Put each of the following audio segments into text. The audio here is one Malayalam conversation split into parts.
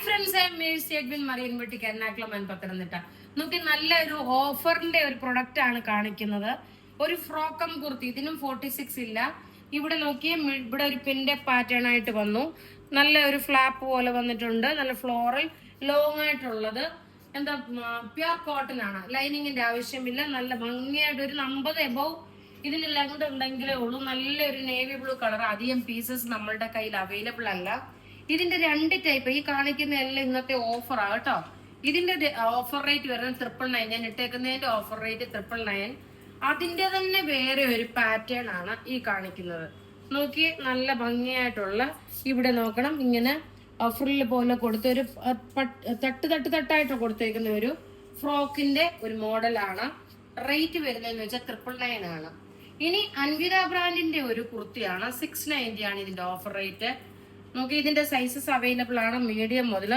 Friends, I am Mercy Edwin Marian boutique Ernakulam Pathanamthitta. നമുക്ക് നല്ലൊരു ഓഫറിന്റെ ഒരു പ്രൊഡക്റ്റ് ആണ് കാണിക്കുന്നത്. ഒരു ഫ്രോക്കം കുർത്തി, ഇതിനും 46 ഇല്ല. ഇവിടെ നോക്കിയേ, ഇവിടെ ഒരു പിന്റെ പാറ്റേൺ ആയിട്ട് വന്നു. നല്ല ഒരു ഫ്ലാപ്പ് പോലെ വന്നിട്ടുണ്ട്. നല്ല ഫ്ലോറൽ ലോങ് ആയിട്ടുള്ളത്. എന്താ, പ്യുർ കോട്ടൺ ആണ്. ലൈനിങ്ങിന്റെ ആവശ്യമില്ല. നല്ല ഭംഗിയായിട്ട് ഒരു 50 എബവ് ഇതിന് ലെങ്ത് ഉണ്ടെങ്കിലേ ഉള്ളൂ. നല്ലൊരു നേവി ബ്ലൂ കളർ. അധികം പീസസ് നമ്മളുടെ കയ്യിൽ അവൈലബിൾ അല്ല. ഇതിന്റെ 2 ടൈപ്പ്. ഈ കാണിക്കുന്ന എല്ലാം ഇന്നത്തെ ഓഫറാ കേട്ടോ. ഇതിന്റെ ഓഫർ റേറ്റ് വരുന്നത് 999. ഞാൻ ഇട്ടേക്കുന്നതിന്റെ ഓഫർ റേറ്റ് 999. അതിന്റെ തന്നെ വേറെ ഒരു പാറ്റേൺ ആണ് ഈ കാണിക്കുന്നത്. നോക്കി, നല്ല ഭംഗിയായിട്ടുള്ള, ഇവിടെ നോക്കണം, ഇങ്ങനെ ഫ്രില്ല് പോലെ കൊടുത്ത ഒരു തട്ടായിട്ട് കൊടുത്തേക്കുന്ന ഒരു ഫ്രോക്കിന്റെ ഒരു മോഡലാണ്. റേറ്റ് വരുന്നതെന്ന് വെച്ചാൽ 999 ആണ്. ഇനി അൻവിത ബ്രാൻഡിന്റെ ഒരു കുർത്തിയാണ്. 690 ആണ് ഇതിന്റെ ഓഫർ റേറ്റ്. നോക്കി, ഇതിന്റെ സൈസസ് അവൈലബിൾ ആണ്. മീഡിയം മുതൽ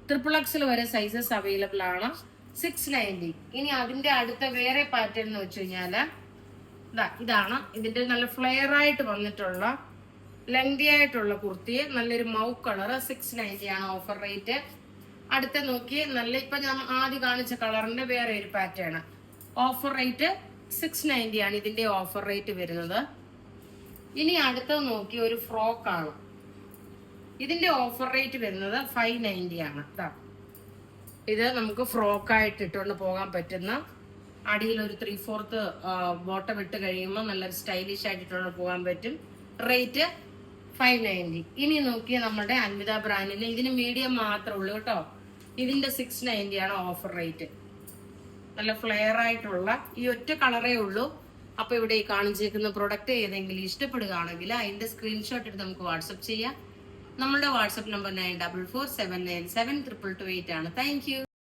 XXL വരെ സൈസസ് അവൈലബിൾ ആണ്. 690. ഇനി അതിന്റെ അടുത്ത വേറെ പാറ്റേൺ എന്ന് വെച്ച് കഴിഞ്ഞാല് ഇതാണ്. ഇതിന്റെ നല്ല ഫ്ലെയർ ആയിട്ട് വന്നിട്ടുള്ള ലെങ്തി ആയിട്ടുള്ള കുർത്തി, നല്ലൊരു മൗ കളർ. 690 ആണ് ഓഫർ റേറ്റ്. അടുത്ത നോക്കി, നല്ല ഇപ്പൊ ഞാൻ ആദ്യം കാണിച്ച കളറിന്റെ വേറെ ഒരു പാറ്റേൺ. ഓഫർ റേറ്റ് 690 ആണ് ഇതിന്റെ ഓഫർ റേറ്റ് വരുന്നത്. ഇനി അടുത്തത് നോക്കി, ഒരു ഫ്രോക്ക് ആണ്. ഇതിന്റെ ഓഫർ റേറ്റ് വരുന്നത് 590 ആണ്. ഇത് നമുക്ക് ഫ്രോക്കായിട്ട് ഇട്ടുകൊണ്ട് പോകാൻ പറ്റുന്ന, അടിയിൽ ഒരു 3/4 ബോട്ടം ഇട്ട് കഴിയുമ്പോൾ നല്ലൊരു സ്റ്റൈലിഷ് ആയിട്ട് ഇട്ടുകൊണ്ട് പോകാൻ പറ്റും. റേറ്റ് 590. ഇനി നോക്കിയ നമ്മുടെ അൻവിത ബ്രാൻഡിന് ഇതിന് മീഡിയം മാത്രമേ ഉള്ളൂ കേട്ടോ. ഇതിന്റെ 690 ആണ് ഓഫർ റേറ്റ്. നല്ല ഫ്ലെയർ ആയിട്ടുള്ള ഈ ഒറ്റ കളറേ ഉള്ളൂ. അപ്പൊ ഇവിടെ ഈ കാണിച്ചിരിക്കുന്ന പ്രൊഡക്റ്റ് ഏതെങ്കിലും ഇഷ്ടപ്പെടുകയാണെങ്കിൽ അതിന്റെ സ്ക്രീൻഷോട്ട് എടുത്ത് നമുക്ക് വാട്സപ്പ് ചെയ്യാം. നമ്മളുടെ വാട്സപ്പ് നമ്പർ 9447972228 ആണ്. Thank you.